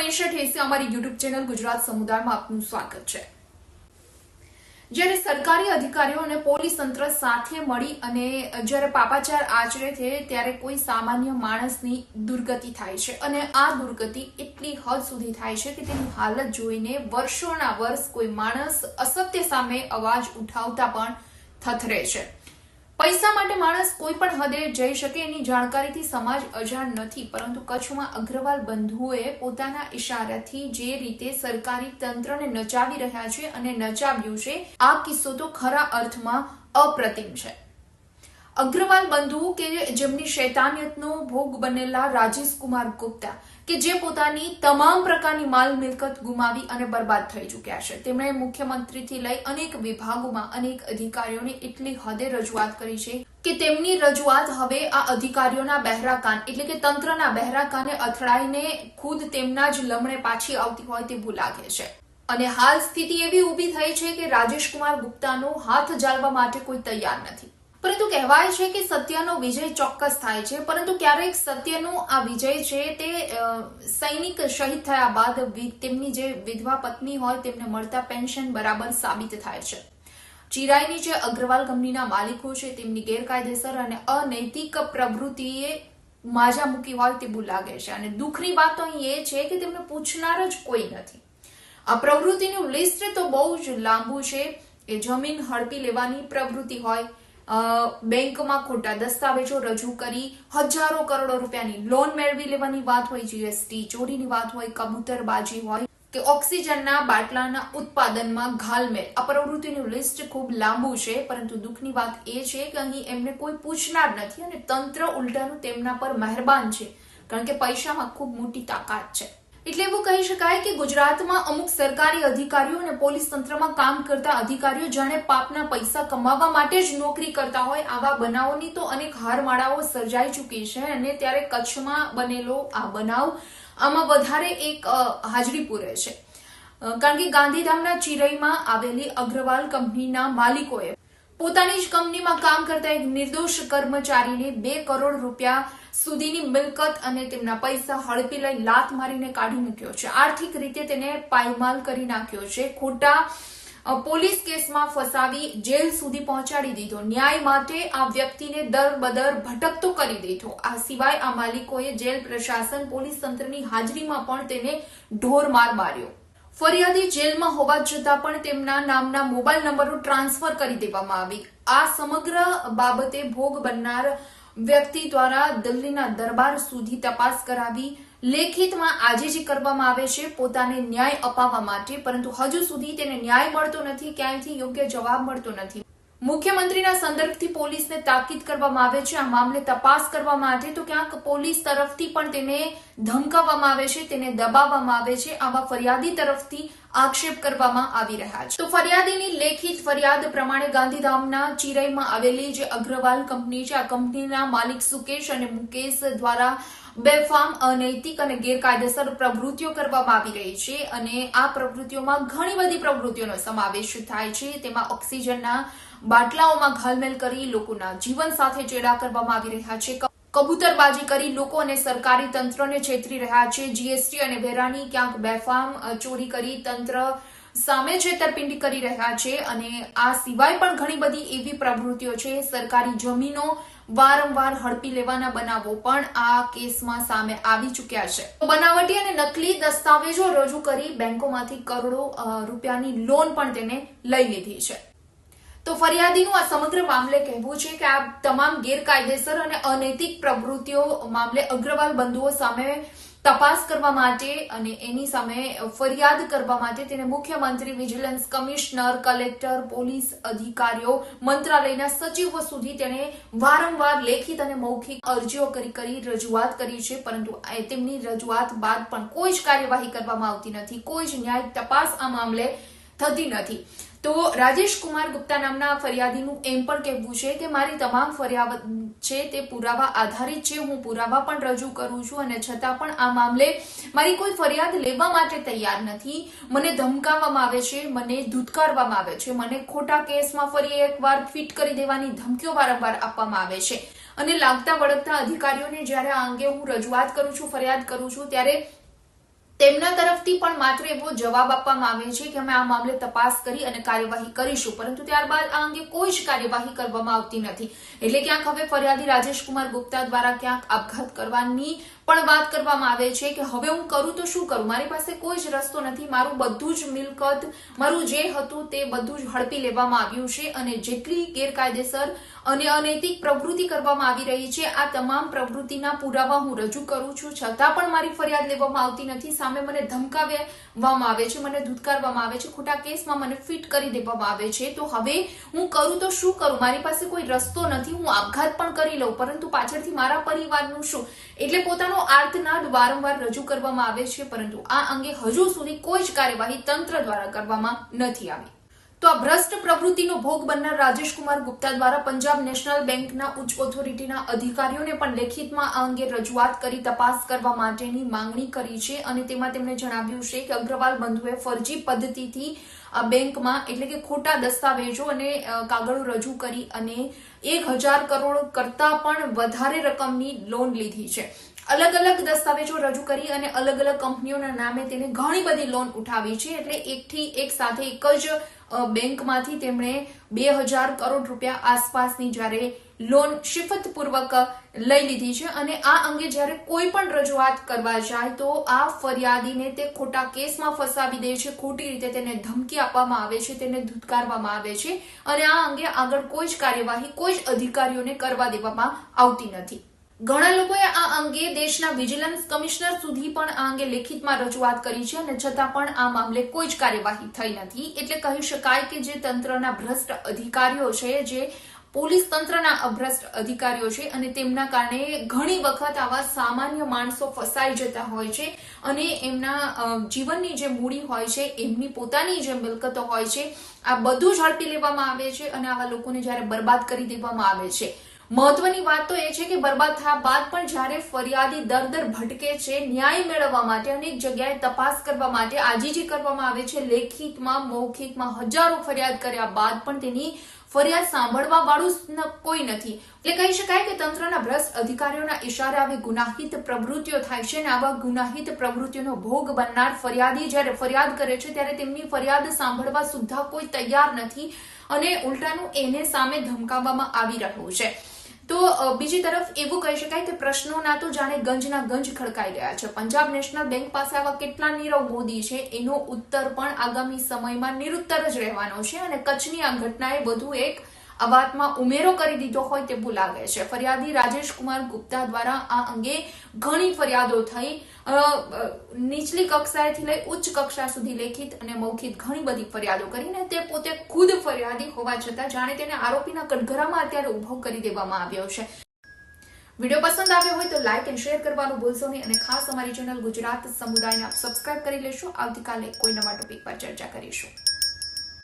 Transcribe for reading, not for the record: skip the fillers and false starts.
1965 અમારી YouTube channel Gujarat સમુદાયમાં આપનું સ્વાગત છે। જ્યારે સરકારી અધિકારીઓ અને પોલીસ તંત્ર સાથે મળી અને જ્યારે પાપાચાર આચરે છે ત્યારે કોઈ સામાન્ય માણસની દુર્ગતિ થાય છે અને આ દુર્ગતિ એટલી હદ સુધી થાય છે કે તેની હાલત જોઈને વર્ષોના વર્ષ કોઈ માણસ અસત્ય સામે અવાજ ઉઠાવતા પણ થથરે છે। પૈસા માટે માણસ કોઈ પણ હદે જઈ શકે એની જાણકારીથી સમાજ અજાણ નથી, પરંતુ કચ્છમાં અગ્રવાલ બંધુઓએ પોતાના ઇશારાથી જે રીતે સરકારી તંત્રને નચાવી રહ્યા છે અને નચાવ્યું છે, આ કિસ્સો તો ખરા અર્થમાં અપ્રતિમ છે। અગ્રવાલ બંધુ કે જેમની શૈતાનિયતનો ભોગ બનેલા રાજેશ કુમાર ગુપ્તા કે જે પોતાની તમામ પ્રકારની માલ મિલકત ગુમાવી અને બરબાદ થઈ ચૂક્યા છે, તેમણે મુખ્યમંત્રીથી લઈ અનેક વિભાગોમાં અનેક અધિકારીઓને એટલી હદે રજૂઆત કરી છે કે તેમની રજૂઆત હવે આ અધિકારીઓના બહેરા કાન એટલે કે તંત્રના બહેરા કાને અથડાઈને ખુદ તેમના જ લમણે પાછી આવતી હોય તેવું લાગે છે। અને હાલ સ્થિતિ એવી ઊભી થઈ છે કે રાજેશ કુમાર ગુપ્તાનો હાથ ઝાલવા માટે કોઈ તૈયાર નથી, પરંતુ કહેવાય છે કે સત્યનો વિજય ચોક્કસ થાય છે, પરંતુ ક્યારેક સત્યનો આ વિજય છે તે સૈનિક શહીદ થયા બાદ તેમની જે વિધવા પત્ની હોય તેમને મળતા પેન્શન બરાબર સાબિત થાય છે। ચિરાઈની જે અગ્રવાલ કંપનીના માલિકો છે તેમની ગેરકાયદેસર અને અનૈતિક પ્રવૃત્તિએ માજા મૂકી હોય તેવું લાગે છે, અને દુઃખની વાત તો અહીં એ છે કે તેમને પૂછનાર જ કોઈ નથી। આ પ્રવૃત્તિનું લિસ્ટ તો બહુ જ લાંબુ છે, એ જમીન હડપી લેવાની પ્રવૃત્તિ હોય, બેંકમાં ખોટા દસ્તાવેજો રજૂ કરી હજારો કરોડો રૂપિયાની લોન મેળવી લેવાની વાત હોય, જીએસટી ચોરીની વાત હોય, કબૂતરબાજી હોય કે ઓક્સિજનના બાટલાના ઉત્પાદનમાં ઘાલમેલ, આ પ્રવૃત્તિનું લિસ્ટ ખૂબ લાંબુ છે, પરંતુ દુઃખની વાત એ છે કે અહીં એમને કોઈ પૂછનાર નથી અને તંત્ર ઉલટાનું તેમના પર મહેરબાન છે, કારણ કે પૈસામાં ખૂબ મોટી તાકાત છે। એટલે એવું કહી શકાય કે ગુજરાતમાં અમુક સરકારી અધિકારીઓ અને પોલીસ તંત્રમાં કામ કરતા અધિકારીઓ જાણે પાપના પૈસા કમાવા માટે જ નોકરી કરતા હોય, આવા બનાવોની તો અનેક હારમાળાઓ સર્જાઈ ચૂકી છે। અને ત્યારે કચ્છમાં બનેલો આ બનાવ આમાં વધારે એક હાજરી પૂરે છે, કારણ કે ગાંધીધામના ચિરઈમાં આવેલી અગ્રવાલ કંપનીના માલિકોએ પોતાની જ કંપનીમાં કામ કરતા એક નિર્દોષ કર્મચારીને 2 કરોડ રૂપિયા સુધીની મિલકત અને તેમના પૈસા હડપી લઈ લાત મારીને કાઢી મૂક્યો છે, આર્થિક રીતે તેને પાયમાલ કરી નાખ્યો છે, ખોટા પોલીસ કેસમાં ફસાવી જેલ સુધી પહોંચાડી દીધો, ન્યાય માટે આ વ્યક્તિને દરબદર ભટકતો કરી દીધો। આ સિવાય આ માલિકોએ જેલ પ્રશાસન પોલીસ તંત્રની હાજરીમાં પણ તેને ઢોરમાર માર્યો। ફરિયાદી જેલમાં હોવા છતાં પણ તેમના નામના મોબાઈલ નંબરો ટ્રાન્સફર કરી દેવામાં આવી। આ સમગ્ર બાબતે ભોગ બનનાર વ્યક્તિ દ્વારા દિલ્હીના દરબાર સુધી તપાસ કરાવી લેખિતમાં આજીજી કરવામાં આવે છે પોતાને ન્યાય અપાવવા માટે, પરંતુ હજુ સુધી તેને ન્યાય મળતો નથી, ક્યાંયથી યોગ્ય જવાબ મળતો નથી। મુખ્યમંત્રીના સંદર્ભથી પોલીસને તાકીદ કરવામાં આવે છે આ મામલે તપાસ કરવા માટે, તો ક્યાંક પોલીસ તરફથી પણ તેને ધમકાવવામાં આવે છે, તેને દબાવવામાં આવે છે, આવા ફરિયાદી તરફથી આક્ષેપ કરવામાં આવી રહ્યા છે। તો ફરિયાદીની લેખિત ફરિયાદ પ્રમાણે ગાંધીધામના ચિરઈમાં આવેલી જે અગ્રવાલ કંપની છે, આ કંપનીના માલિક સુકેશ અને મુકેશ દ્વારા બેફામ, અનૈતિક અને ગેરકાયદેસર પ્રવૃત્તિઓ કરવામાં આવી રહી છે, અને આ પ્રવૃત્તિઓમાં ઘણી બધી પ્રવૃત્તિઓનો સમાવેશ થાય છે। તેમાં ઓક્સિજનના બાટલાઓમાં ઘાલમેલ કરી લોકોના જીવન સાથે ચેડા કરવામાં આવી રહ્યા છે, કબૂતરબાજી કરી લોકો અને સરકારી તંત્રને છેતરી રહ્યા છે, જીએસટી અને વેરાની ક્યાંક બેફામ ચોરી કરી તંત્ર સામે છેતરપિંડી કરી રહ્યા છે, અને આ સિવાય પણ ઘણી બધી એવી પ્રવૃત્તિઓ છે। સરકારી જમીનો વારંવાર હડપી લેવાના બનાવો પણ આ કેસમાં સામે આવી ચૂક્યા છે। બનાવટી અને નકલી દસ્તાવેજો રજૂ કરી બેંકોમાંથી કરોડો રૂપિયાની લોન પણ તેને લઈ લીધી છે। તો ફરિયાદીનું આ સમગ્ર મામલે કહેવું છે કે આ તમામ ગેરકાયદેસર અને અનૈતિક પ્રવૃત્તિઓ મામલે અગ્રવાલ બંધુઓ સામે તપાસ કરવા માટે અને એની સામે ફરિયાદ કરવા માટે તેને મુખ્યમંત્રી, વિજિલન્સ કમિશનર, કલેક્ટર, પોલીસ અધિકારીઓ, મંત્રાલયના સચિવો સુધી તેને વારંવાર લેખિત અને મૌખિક અરજીઓ કરી રજૂઆત કરી છે, પરંતુ તેમની રજૂઆત બાદ પણ કોઈ જ કાર્યવાહી કરવામાં આવતી નથી, કોઈ જ ન્યાયિક તપાસ આ મામલે થતી નથી। તો રાજેશ કુમાર ગુપ્તા નામના ફરિયાદીનું એમ પણ કહેવું છે કે મારી તમામ ફરિયાદ છે તે પુરાવા આધારિત છે, હું પુરાવા પણ રજૂ કરું છું અને છતાં પણ આ મામલે મારી કોઈ ફરિયાદ લેવા માટે તૈયાર નથી, મને ધમકાવવામાં આવે છે, મને ધુતકારવામાં આવે છે, મને ખોટા કેસમાં ફરી એકવાર ફિટ કરી દેવાની ધમકીઓ વારંવાર આપવામાં આવે છે, અને લાગતા વળગતા અધિકારીઓને જ્યારે આ અંગે હું રજૂઆત કરું છું, ફરિયાદ કરું છું, ત્યારે તેમના તરફથી પણ માત્ર એવો જવાબ આપવામાં આવે છે કે અમે આ મામલે તપાસ કરી અને કાર્યવાહી કરીશું, પરંતુ ત્યારબાદ આ અંગે કોઈ જ કાર્યવાહી કરવામાં આવતી નથી. એટલે ક્યાંક હવે ફરિયાદી રાજેશકુમાર ગુપ્તા દ્વારા ક્યાંક આપઘાત કરવાની પણ વાત કરવામાં આવે છે કે હવે હું કરું તો શું કરું, મારી પાસે કોઈ જ રસ્તો નથી, મારું બધું જ મિલકત, મારું જે હતું તે બધું જ હડપી લેવામાં આવ્યું છે અને જેટલી ગેરકાયદેસર અને અનૈતિક પ્રવૃત્તિ કરવામાં આવી રહી છે આ તમામ પ્રવૃત્તિના પુરાવા હું રજૂ કરું છું, છતાં પણ મારી ફરિયાદ લેવામાં આવતી નથી. સામે મને ધમકાવવામાં આવે છે, મને ધુતકારવામાં આવે છે, ખોટા કેસમાં મને ફિટ કરી દેવામાં આવે છે. તો હવે હું કરું તો શું કરું, મારી પાસે કોઈ રસ્તો નથી, હું આપઘાત પણ કરી લઉં પરંતુ પાછળથી મારા પરિવારનું શું, એટલે પોતાનો આર્તનાદ વારંવાર રજૂ કરવામાં આવે છે, પરંતુ આ અંગે હજુ સુધી કોઈ જ કાર્યવાહી તંત્ર દ્વારા કરવામાં નથી આવી. તો આ ભ્રષ્ટ પ્રવૃત્તિનો ભોગ બનનાર રાજેશકુમાર ગુપ્તા દ્વારા પંજાબ નેશનલ બેંકના ઉચ્ચ ઓથોરિટીના અધિકારીઓને પણ લેખિતમાં આ અંગે રજૂઆત કરી તપાસ કરવા માટેની માંગણી કરી છે અને તેમાં તેમણે જણાવ્યું છે કે અગ્રવાલ બંધુએ ફરજી પદ્ધતિથી આ બેંકમાં એટલે કે ખોટા દસ્તાવેજો અને કાગળો રજૂ કરી અને 1000 કરોડ કરતા પણ વધારે રકમની લોન લીધી છે. અલગ અલગ દસ્તાવેજો રજૂ કરી અને અલગ અલગ કંપનીઓના નામે તેને ઘણી બધી લોન ઉઠાવી છે. એટલે એકથી એક સાથે એક જ બેંકમાંથી તેમણે 2000 કરોડ રૂપિયા આસપાસની જ્યારે લોન શિફતપૂર્વક લઈ લીધી છે અને આ અંગે જ્યારે કોઈ પણ રજૂઆત કરવા જાય તો આ ફરિયાદીને તે ખોટા કેસમાં ફસાવી દે છે, ખોટી રીતે તેને ધમકી આપવામાં આવે છે, તેને ધુતકારવામાં આવે છે અને આ અંગે આગળ કોઈ જ કાર્યવાહી કોઈ જ અધિકારીઓને કરવા દેવામાં આવતી નથી. ઘણા લોકોએ આ અંગે દેશના વિજિલન્સ કમિશનર સુધી પણ આ અંગે લેખિતમાં રજૂઆત કરી છે અને છતાં પણ આ મામલે કોઈ જ કાર્યવાહી થઈ નથી. એટલે કહી શકાય કે જે તંત્રના ભ્રષ્ટ અધિકારીઓ છે, જે પોલીસ તંત્રના ભ્રષ્ટ અધિકારીઓ છે અને તેમના કારણે ઘણી વખત આવા સામાન્ય માણસો ફસાઈ જતા હોય છે અને એમના જીવનની જે મૂડી હોય છે, એમની પોતાની જે મિલકતો હોય છે, આ બધું જ ઝડપી લેવામાં આવે છે અને આવા લોકોને જ્યારે બરબાદ કરી દેવામાં આવે છે. મહત્વની વાત તો એ છે કે બરબાદ થયા બાદ પણ જ્યારે ફરિયાદી દર ભટકે છે, ન્યાય મેળવવા માટે અનેક જગ્યાએ તપાસ કરવા માટે આજીજી કરવામાં આવે છે, લેખિતમાં મૌખિકમાં હજારો ફરિયાદ કર્યા બાદ પણ તેની ફરિયાદ સાંભળવા વાળું કોઈ નથી. એટલે કહી શકાય કે તંત્રના ભ્રષ્ટ અધિકારીઓના ઇશારે આવી ગુનાહિત પ્રવૃત્તિઓ થાય છે અને આવા ગુનાહિત પ્રવૃત્તિઓનો ભોગ બનનાર ફરિયાદી જ્યારે ફરિયાદ કરે છે ત્યારે તેમની ફરિયાદ સાંભળવા સુદ્ધા કોઈ તૈયાર નથી અને ઉલટાનું એને સામે ધમકાવવામાં આવી રહ્યું છે. તો બીજી તરફ એવું કહી શકાય કે પ્રશ્નોના તો જાણે ગંજના ગંજ ખડકાઈ રહ્યા છે. પંજાબ નેશનલ બેંક પાસે આવા કેટલા નીરવ મોદી છે એનો ઉત્તર પણ આગામી સમયમાં નિરુત્તર જ રહેવાનો છે અને કચ્છની આ ઘટનાએ વધુ એક આ વાતમાં ઉમેરો કરી દીધો હોય તેવું લાગે છે. ફરિયાદી રાજેશકુમાર ગુપ્તા દ્વારા આ અંગે ઘણી ફરિયાદો થઈ, નીચલી કક્ષાએથી લઈ ઉચ્ચ કક્ષા સુધી લેખિત અને મૌખિક ઘણી બધી ફરિયાદો કરીને તે પોતે ખુદ ફરિયાદી હોવા છતાં જાણે તેને આરોપીના કટઘરામાં અત્યારે ઉભો કરી દેવામાં આવ્યો છે. વિડીયો પસંદ આવ્યો હોય તો લાઇક અને શેર કરવાનું ભૂલશો નહીં અને ખાસ અમારી ચેનલ ગુજરાત સમુદાયને આપ સબસ્ક્રાઇબ કરી લેશો. આવતીકાલે કોઈ નવા ટોપિક પર ચર્ચા કરીશું.